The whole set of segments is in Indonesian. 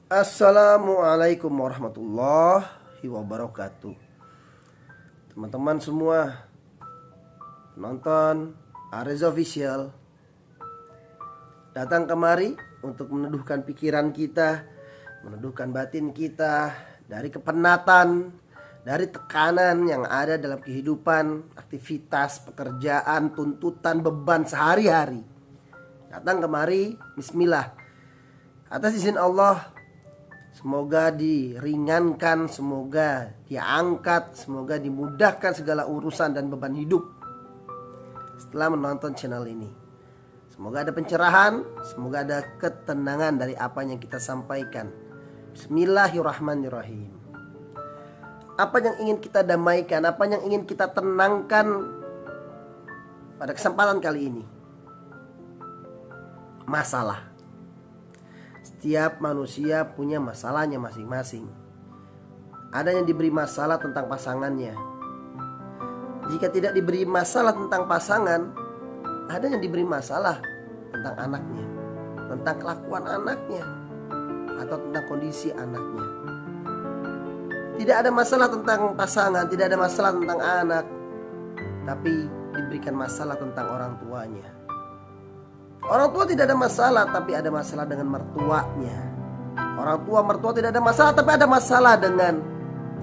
Assalamualaikum warahmatullahi wabarakatuh. Teman-teman semua nonton Areza Official, datang kemari untuk meneduhkan pikiran kita, meneduhkan batin kita dari kepenatan, dari tekanan yang ada dalam kehidupan, aktivitas, pekerjaan, tuntutan, beban sehari-hari. Datang kemari, bismillah. Atas izin Allah, semoga diringankan, semoga diangkat, semoga dimudahkan segala urusan dan beban hidup setelah menonton channel ini. Semoga ada pencerahan, semoga ada ketenangan dari apa yang kita sampaikan. Bismillahirrahmanirrahim. Apa yang ingin kita damaikan, apa yang ingin kita tenangkan pada kesempatan kali ini? Masalah. Setiap manusia punya masalahnya masing-masing. Ada yang diberi masalah tentang pasangannya. Jika tidak diberi masalah tentang pasangan, ada yang diberi masalah tentang anaknya, tentang kelakuan anaknya, atau tentang kondisi anaknya. Tidak ada masalah tentang pasangan, tidak ada masalah tentang anak, tapi diberikan masalah tentang orang tuanya. Orang tua tidak ada masalah, tapi ada masalah dengan mertuanya. Orang tua mertua tidak ada masalah, tapi ada masalah dengan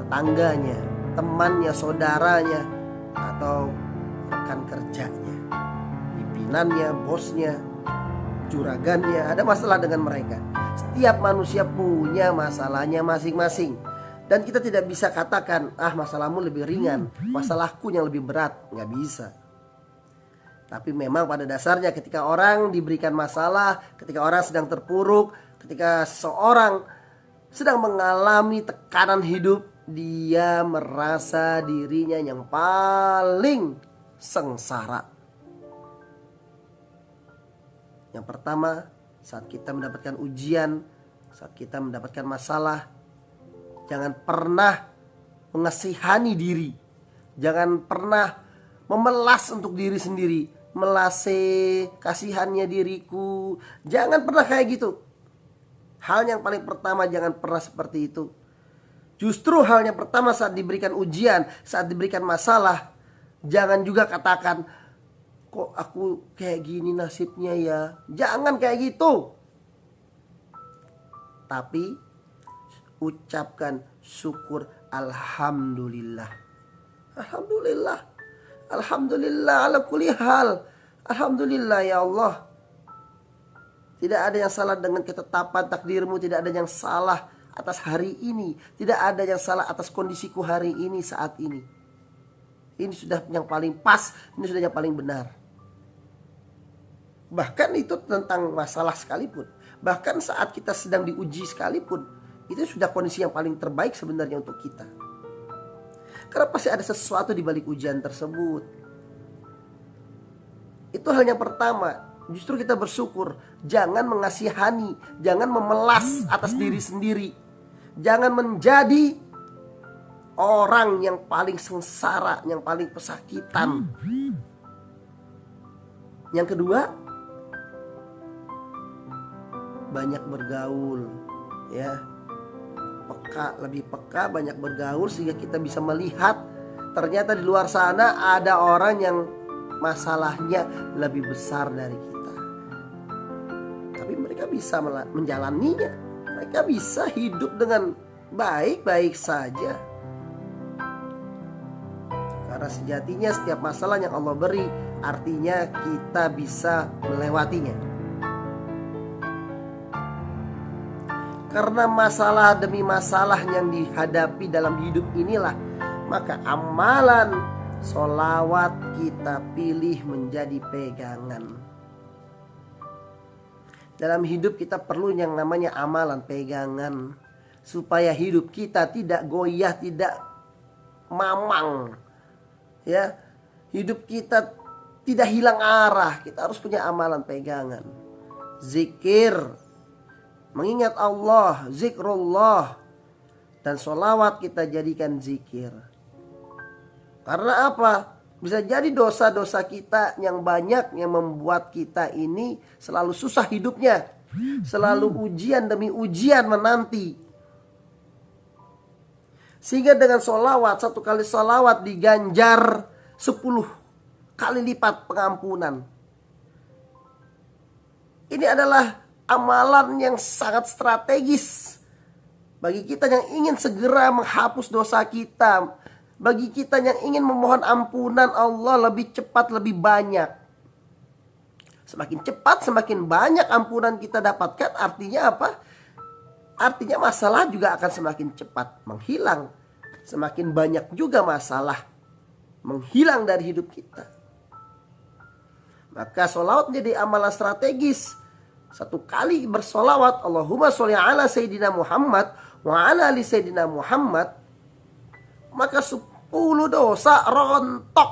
tetangganya, temannya, saudaranya, atau rekan kerjanya, pimpinannya, bosnya, juragannya. Ada masalah dengan mereka. Setiap manusia punya masalahnya masing-masing. Dan kita tidak bisa katakan, masalahmu lebih ringan, masalahku yang lebih berat. Nggak bisa. Tapi memang pada dasarnya ketika orang diberikan masalah, ketika orang sedang terpuruk, ketika seseorang sedang mengalami tekanan hidup, dia merasa dirinya yang paling sengsara. Yang pertama, saat kita mendapatkan ujian, saat kita mendapatkan masalah, jangan pernah mengasihani diri. Jangan pernah memelas untuk diri sendiri. Melase, kasihannya diriku. Jangan pernah kayak gitu. Hal yang paling pertama, jangan pernah seperti itu. Justru hal yang pertama saat diberikan ujian, saat diberikan masalah, jangan juga katakan, kok aku kayak gini nasibnya ya. Jangan kayak gitu. Tapi ucapkan syukur, alhamdulillah. Alhamdulillah. Alhamdulillah ala kulli hal. Alhamdulillah ya Allah. Tidak ada yang salah dengan ketetapan takdirmu. Tidak ada yang salah atas hari ini. Tidak ada yang salah atas kondisiku hari ini, saat ini. Ini sudah yang paling pas. Ini sudah yang paling benar. Bahkan itu tentang masalah sekalipun. Bahkan saat kita sedang diuji sekalipun, itu sudah kondisi yang paling terbaik sebenarnya untuk kita. Karena pasti ada sesuatu di balik ujian tersebut. Itu hal yang pertama. Justru kita bersyukur. Jangan mengasihani, jangan memelas atas diri sendiri. Jangan menjadi orang yang paling sengsara, yang paling pesakitan. Yang kedua, banyak bergaul, ya. Lebih peka, banyak bergaul sehingga kita bisa melihat ternyata di luar sana ada orang yang masalahnya lebih besar dari kita. Tapi mereka bisa menjalaninya. Mereka bisa hidup dengan baik-baik saja. Karena sejatinya setiap masalah yang Allah beri, artinya kita bisa melewatinya. Karena masalah demi masalah yang dihadapi dalam hidup inilah, maka amalan sholawat kita pilih menjadi pegangan. Dalam hidup kita perlu yang namanya amalan pegangan. Supaya hidup kita tidak goyah, tidak mamang. Ya, hidup kita tidak hilang arah. Kita harus punya amalan pegangan. Zikir, mengingat Allah, zikrullah, dan sholawat kita jadikan zikir. Karena apa? Bisa jadi dosa-dosa kita yang banyak yang membuat kita ini selalu susah hidupnya. Selalu ujian demi ujian menanti. Sehingga dengan sholawat, 1 kali sholawat diganjar 10 kali lipat pengampunan. Ini adalah amalan yang sangat strategis bagi kita yang ingin segera menghapus dosa kita, bagi kita yang ingin memohon ampunan Allah lebih cepat, lebih banyak. Semakin cepat, semakin banyak ampunan kita dapatkan, artinya apa? Artinya masalah juga akan semakin cepat menghilang. Semakin banyak juga masalah menghilang dari hidup kita. Maka sholawat menjadi amalan strategis. 1 kali bersolawat, Allahumma sholli ala Sayyidina Muhammad wa ala ali Sayyidina Muhammad, maka 10 dosa rontok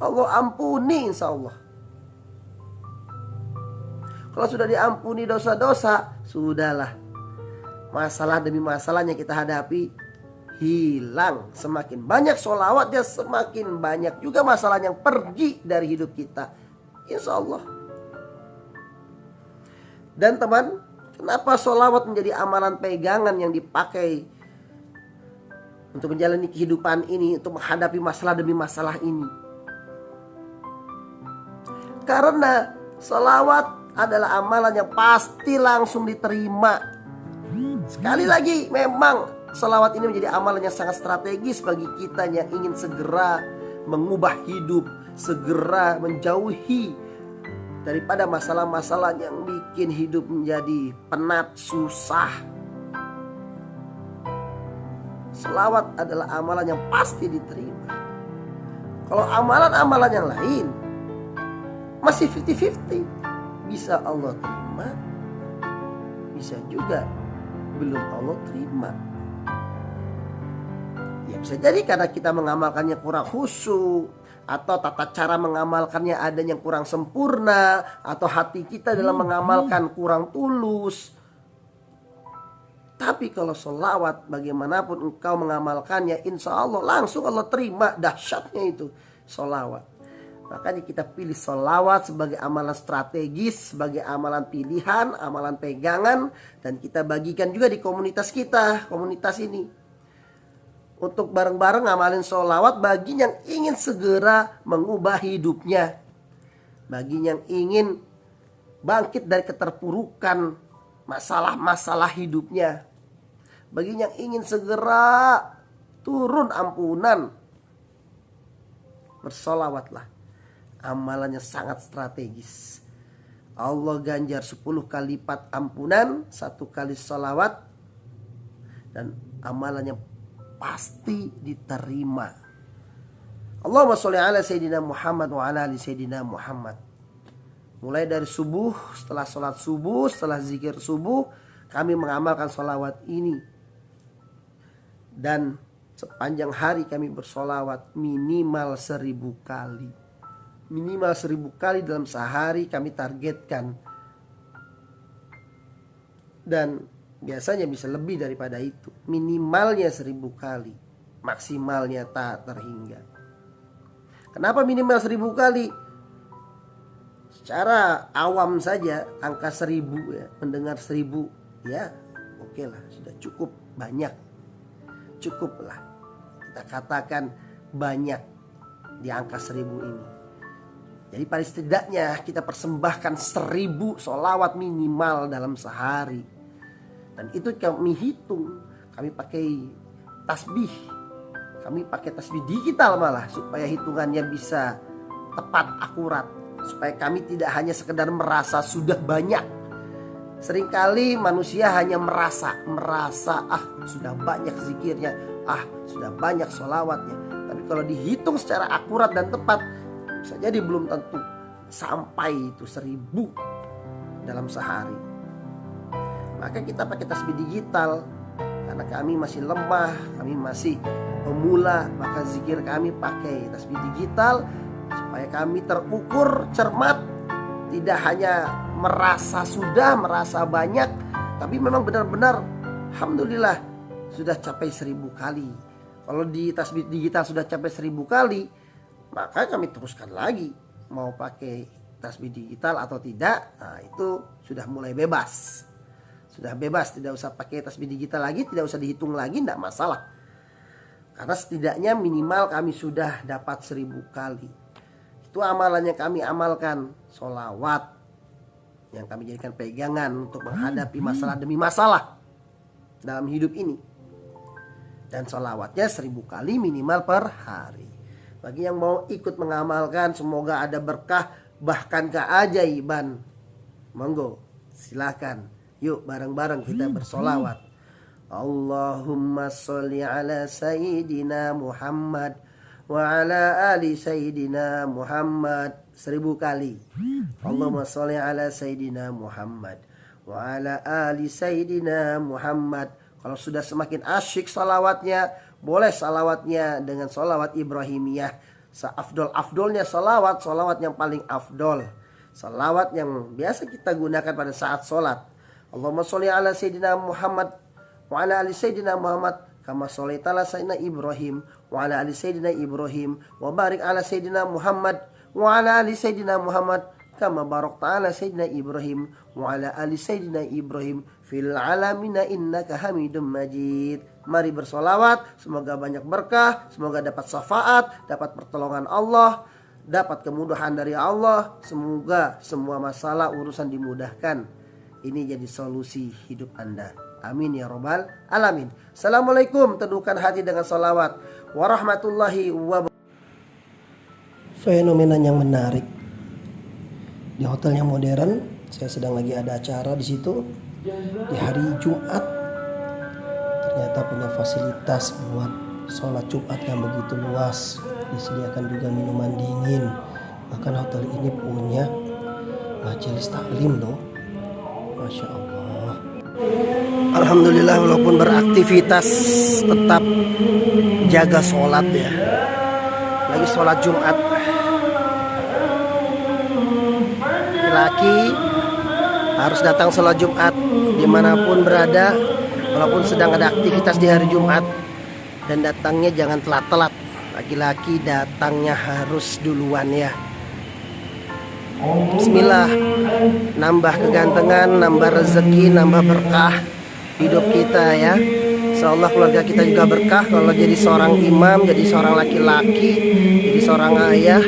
Allah ampuni, insya Allah. Kalau sudah diampuni dosa-dosa, sudahlah. Masalah demi masalahnya kita hadapi hilang. Semakin banyak sholawatnya, semakin banyak juga masalah yang pergi dari hidup kita, insya Allah. Dan teman, kenapa sholawat menjadi amalan pegangan yang dipakai untuk menjalani kehidupan ini, untuk menghadapi masalah demi masalah ini? Karena sholawat adalah amalan yang pasti langsung diterima. Sekali lagi, memang sholawat ini menjadi amalan yang sangat strategis bagi kita yang ingin segera mengubah hidup, segera menjauhi daripada masalah-masalah yang bikin hidup menjadi penat, susah. Sholawat adalah amalan yang pasti diterima. Kalau amalan-amalan yang lain masih 50-50. Bisa Allah terima, bisa juga belum Allah terima. Ya bisa jadi karena kita mengamalkannya kurang khusyuk, atau tata cara mengamalkannya ada yang kurang sempurna, atau hati kita dalam mengamalkan kurang tulus. Tapi kalau sholawat, bagaimanapun engkau mengamalkannya, insya Allah langsung Allah terima. Dahsyatnya itu sholawat. Makanya kita pilih sholawat sebagai amalan strategis, sebagai amalan pilihan, amalan pegangan. Dan kita bagikan juga di komunitas kita, komunitas ini. Untuk bareng-bareng ngamalin sholawat bagi yang ingin segera mengubah hidupnya. Bagi yang ingin bangkit dari keterpurukan masalah-masalah hidupnya. Bagi yang ingin segera turun ampunan, bersolawatlah. Amalannya sangat strategis. Allah ganjar 10 kali lipat ampunan, 1 kali sholawat, dan amalannya pasti diterima. Allahumma sholli ala Sayyidina Muhammad wa ala ali Sayyidina Muhammad. Mulai dari subuh, setelah sholat subuh, setelah zikir subuh, kami mengamalkan sholawat ini. Dan sepanjang hari kami bersolawat minimal 1000 kali. Minimal 1000 kali dalam sehari kami targetkan. Dan biasanya bisa lebih daripada itu. Minimalnya 1000 kali. Maksimalnya tak terhingga. Kenapa minimal 1000 kali? Secara awam saja angka 1000 ya, mendengar 1000 ya oke lah, sudah cukup banyak. Cukuplah kita katakan banyak di angka 1000 ini. Jadi paling setidaknya kita persembahkan 1000 sholawat minimal dalam sehari. Dan itu kami hitung. Kami pakai tasbih. Kami pakai tasbih digital malah, supaya hitungannya bisa tepat, akurat. Supaya kami tidak hanya sekedar merasa sudah banyak. Seringkali manusia hanya merasa sudah banyak zikirnya, sudah banyak sholawatnya. Tapi kalau dihitung secara akurat dan tepat, bisa jadi belum tentu sampai itu 1000 dalam sehari. Maka kita pakai tasbih digital. Karena kami masih lemah, kami masih pemula, maka zikir kami pakai tasbih digital. Supaya kami terukur, cermat. Tidak hanya merasa banyak, tapi memang benar-benar alhamdulillah sudah capai 1000 kali. Kalau di tasbih digital sudah capai 1000 kali, maka kami teruskan lagi. Mau pakai tasbih digital atau tidak, nah itu sudah mulai bebas. Sudah bebas, tidak usah pakai tasbih digital lagi, tidak usah dihitung lagi, tidak masalah. Karena setidaknya minimal kami sudah dapat 1000 kali. Itu amalan yang kami amalkan, sholawat yang kami jadikan pegangan untuk menghadapi masalah demi masalah dalam hidup ini. Dan sholawatnya 1000 kali minimal per hari. Bagi yang mau ikut mengamalkan, semoga ada berkah bahkan keajaiban. Monggo, silakan. Yuk bareng-bareng kita bersolawat. Allahumma sholli ala Sayyidina Muhammad wa ala ali Sayyidina Muhammad 1000 kali. Allahumma sholli ala Sayyidina Muhammad wa ala ali Sayyidina Muhammad. Kalau sudah semakin asyik salawatnya, boleh salawatnya dengan salawat Ibrahimiyah. Seafdol-afdolnya salawat yang paling afdol. Salawat yang biasa kita gunakan pada saat sholat. Allahumma sholli ala Sayyidina Muhammad wa ala ali Sayyidina Muhammad kama sholaita ala Sayyidina Ibrahim wa ala ali Sayyidina Ibrahim wa barik ala Sayyidina Muhammad wa ala ali Sayyidina Muhammad kama barakta ala Sayyidina Ibrahim wa ala ali Sayyidina Ibrahim fil alamina innaka Hamidum Majid. Mari bersolawat, semoga banyak berkah, semoga dapat syafaat, dapat pertolongan Allah, dapat kemudahan dari Allah, semoga semua masalah urusan dimudahkan. Ini jadi solusi hidup Anda. Amin ya robbal alamin. Assalamualaikum. Teduhkan hati dengan salawat. Warahmatullahi wabarakatuh. Fenomena yang menarik di hotel yang modern. Saya sedang lagi ada acara di situ di hari Jumat. Ternyata punya fasilitas buat sholat Jumat yang begitu luas. Disediakan juga minuman dingin. Bahkan hotel ini punya majelis taklim loh. Masya Allah. Alhamdulillah, walaupun beraktivitas tetap jaga sholat ya. Lagi sholat Jumat. Laki-laki harus datang sholat Jumat dimanapun berada, walaupun sedang ada aktivitas di hari Jumat. Dan datangnya jangan telat-telat. Laki-laki datangnya harus duluan ya. Bismillah. Nambah kegantengan, nambah rezeki, nambah berkah hidup kita ya. Insyaallah keluarga kita juga berkah kalau jadi seorang imam, jadi seorang laki-laki, jadi seorang ayah.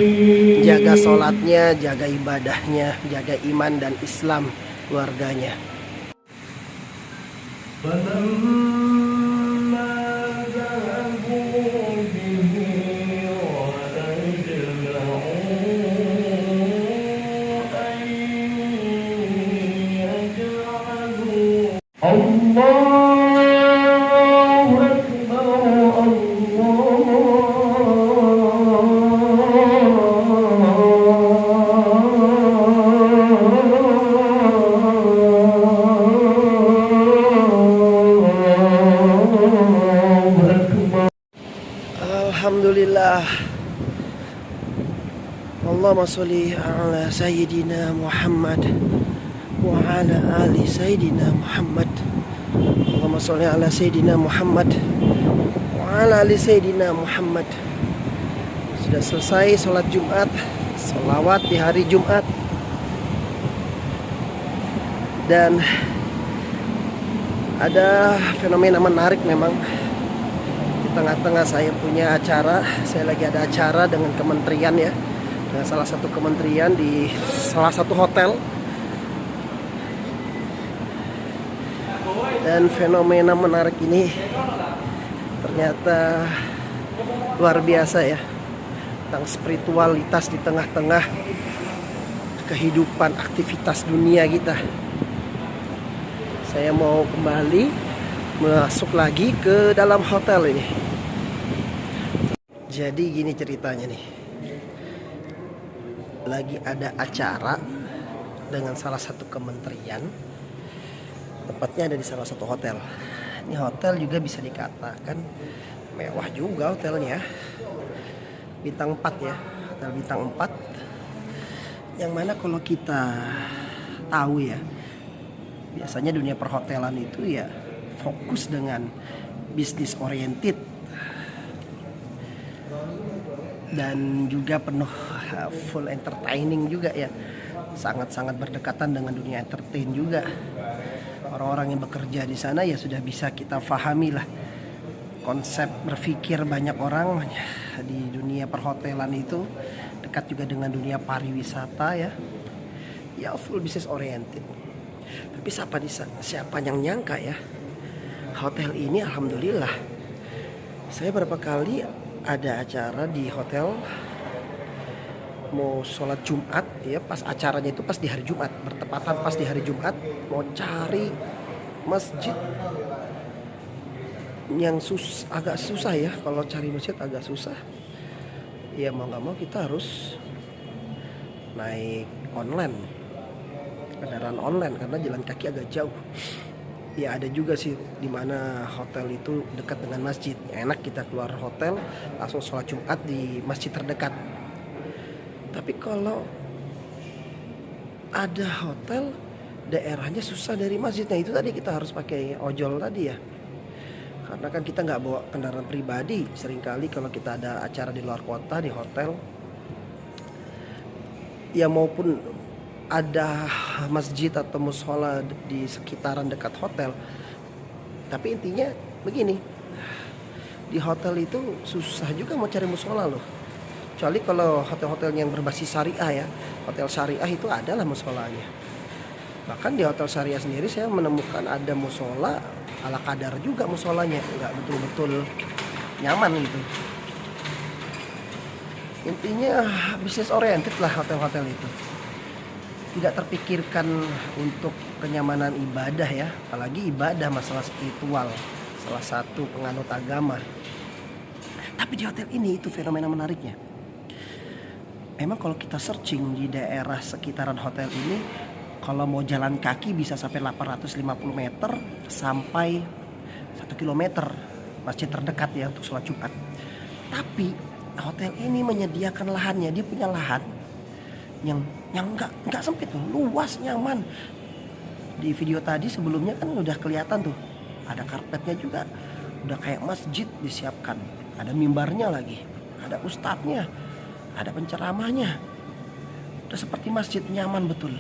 Jaga sholatnya, jaga ibadahnya, jaga iman dan Islam keluarganya. Alhamdulillah. Allahumma sholli ala Sayyidina Muhammad wa ala ali Sayyidina Muhammad. Allahumma sholli ala Sayyidina Muhammad wa ala ali Sayyidina Muhammad. Sudah selesai sholat Jumat, sholawat di hari Jumat. Dan ada fenomena menarik memang. Tengah-tengah saya punya acara, saya lagi ada acara dengan kementerian ya, dengan salah satu kementerian di salah satu hotel. Dan fenomena menarik ini ternyata luar biasa ya, tentang spiritualitas di tengah-tengah kehidupan aktivitas dunia kita. Saya mau kembali masuk lagi ke dalam hotel ini. Jadi gini ceritanya nih. Lagi ada acara dengan salah satu kementerian. Tempatnya ada di salah satu hotel. Ini hotel juga bisa dikatakan mewah juga hotelnya. Bintang 4 ya. Hotel bintang 4. Yang mana kalau kita tahu ya, biasanya dunia perhotelan itu ya fokus dengan bisnis oriented dan juga penuh full entertaining juga ya. sangat-sangat berdekatan dengan dunia entertain juga. Orang-orang yang bekerja di sana ya sudah bisa kita pahami lah konsep berpikir banyak orang di dunia perhotelan itu, dekat juga dengan dunia pariwisata ya full business oriented. Tapi siapa yang nyangka ya, hotel ini alhamdulillah, saya berapa kali ada acara di hotel, mau sholat Jumat ya, pas acaranya itu pas di hari Jumat, bertepatan pas di hari Jumat, mau cari masjid yang agak susah ya. Kalau cari masjid agak susah ya, mau nggak mau kita harus naik online, kendaraan online, karena jalan kaki agak jauh ya. Ada juga sih dimana hotel itu dekat dengan masjid, enak kita keluar hotel langsung sholat Jumat di masjid terdekat. Tapi kalau ada hotel daerahnya susah dari masjidnya, itu tadi kita harus pakai ojol tadi ya, karena kan kita nggak bawa kendaraan pribadi. Seringkali kalau kita ada acara di luar kota di hotel ya, maupun ada masjid atau mushola di sekitaran dekat hotel, tapi intinya begini, di hotel itu susah juga mau cari mushola loh. Kecuali kalau hotel-hotel yang berbasis syariah ya, hotel syariah itu adalah musholanya. Bahkan di hotel syariah sendiri saya menemukan ada mushola ala kadar juga musholanya, nggak betul-betul nyaman gitu. Intinya bisnis oriented lah hotel-hotel itu, tidak terpikirkan untuk kenyamanan ibadah ya, apalagi ibadah masalah spiritual, salah satu penganut agama. Tapi di hotel ini itu fenomena menariknya, memang kalau kita searching di daerah sekitaran hotel ini, kalau mau jalan kaki bisa sampai 850 meter sampai 1 kilometer masjid terdekat ya untuk sholat Jumat. Tapi hotel ini menyediakan lahannya, dia punya lahan yang nggak sempit tuh, luas, nyaman. Di video tadi sebelumnya kan udah kelihatan tuh, ada karpetnya juga, udah kayak masjid disiapkan, ada mimbarnya lagi, ada ustadznya, ada penceramahnya, udah seperti masjid, nyaman betul.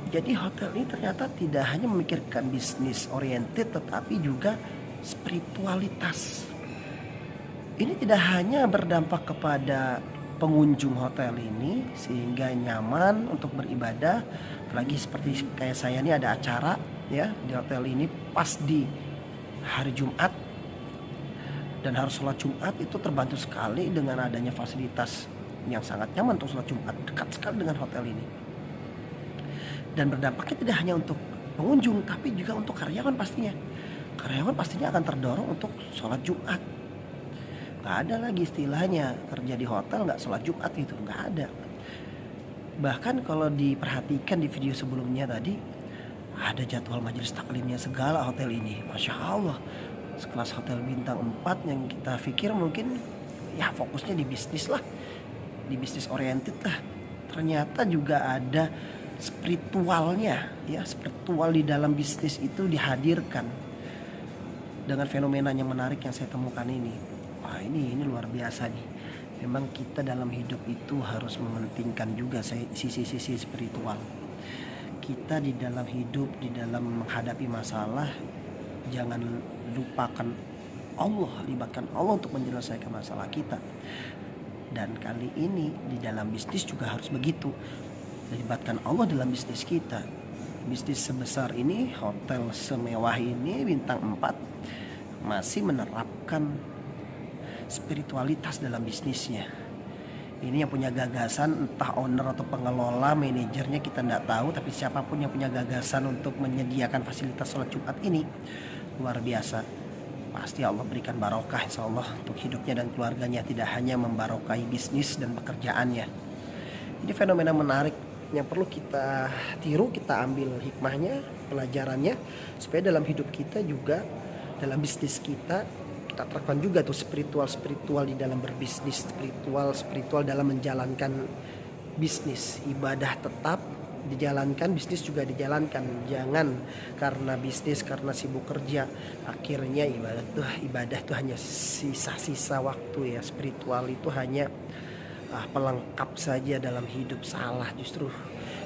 Jadi hotel ini ternyata tidak hanya memikirkan bisnis oriented, tetapi juga spiritualitas. Ini tidak hanya berdampak kepada pengunjung hotel ini sehingga nyaman untuk beribadah, apalagi seperti kayak saya ini ada acara ya di hotel ini pas di hari Jumat dan harus sholat Jumat, itu terbantu sekali dengan adanya fasilitas yang sangat nyaman untuk sholat Jumat, dekat sekali dengan hotel ini. Dan berdampaknya tidak hanya untuk pengunjung tapi juga untuk karyawan pastinya. Karyawan pastinya akan terdorong untuk sholat Jumat. Gak ada lagi istilahnya kerja di hotel gak sholat Jumat, itu gak ada. Bahkan kalau diperhatikan di video sebelumnya tadi, ada jadwal majelis taklimnya segala hotel ini. Masya Allah, sekelas hotel bintang 4 yang kita pikir mungkin ya fokusnya di bisnis lah, di bisnis oriented lah. Ternyata juga ada spiritualnya ya, spiritual di dalam bisnis itu dihadirkan dengan fenomena yang menarik yang saya temukan ini. Wah, ini luar biasa nih. Memang kita dalam hidup itu harus mementingkan juga sisi-sisi spiritual. Kita di dalam hidup, di dalam menghadapi masalah, jangan lupakan Allah, libatkan Allah untuk menyelesaikan masalah kita. Dan kali ini di dalam bisnis juga harus begitu, libatkan Allah dalam bisnis kita. Bisnis sebesar ini, hotel semewah ini bintang 4 masih menerapkan spiritualitas dalam bisnisnya. Ini yang punya gagasan, entah owner atau pengelola, manajernya kita tidak tahu, tapi siapapun yang punya gagasan untuk menyediakan fasilitas sholat Jumat ini luar biasa. Pasti Allah berikan barokah insya Allah untuk hidupnya dan keluarganya, tidak hanya membarokahi bisnis dan pekerjaannya. Ini fenomena menarik yang perlu kita tiru, kita ambil hikmahnya, pelajarannya, supaya dalam hidup kita juga, dalam bisnis kita terapkan juga tuh spiritual di dalam berbisnis, spiritual dalam menjalankan bisnis. Ibadah tetap dijalankan, bisnis juga dijalankan. Jangan karena bisnis, karena sibuk kerja, akhirnya ibadah tuh hanya sisa-sisa waktu ya. Spiritual itu hanya pelengkap saja dalam hidup. Salah, justru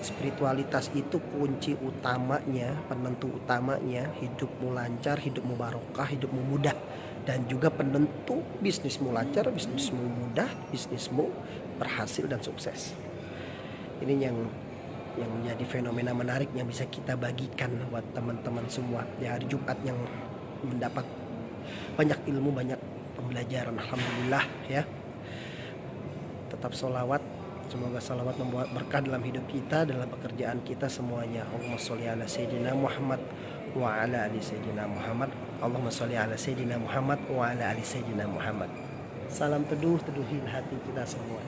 spiritualitas itu kunci utamanya, penentu utamanya hidupmu lancar, hidupmu barokah, hidupmu mudah, dan juga penentu bisnismu lancar, bisnismu mudah, bisnismu berhasil dan sukses. Ini yang menjadi fenomena menarik yang bisa kita bagikan buat teman-teman semua di hari Jumat yang mendapat banyak ilmu, banyak pembelajaran. Alhamdulillah ya. Tetap sholawat, semoga sholawat membawa berkah dalam hidup kita, dalam pekerjaan kita semuanya. Allahumma sholli ala Sayyidina Muhammad wa ala ali Sayyidina Muhammad. Allahumma sholli ala Sayyidina Muhammad wa ala ali Sayyidina Muhammad. Salam teduh, teduhin hati kita semua.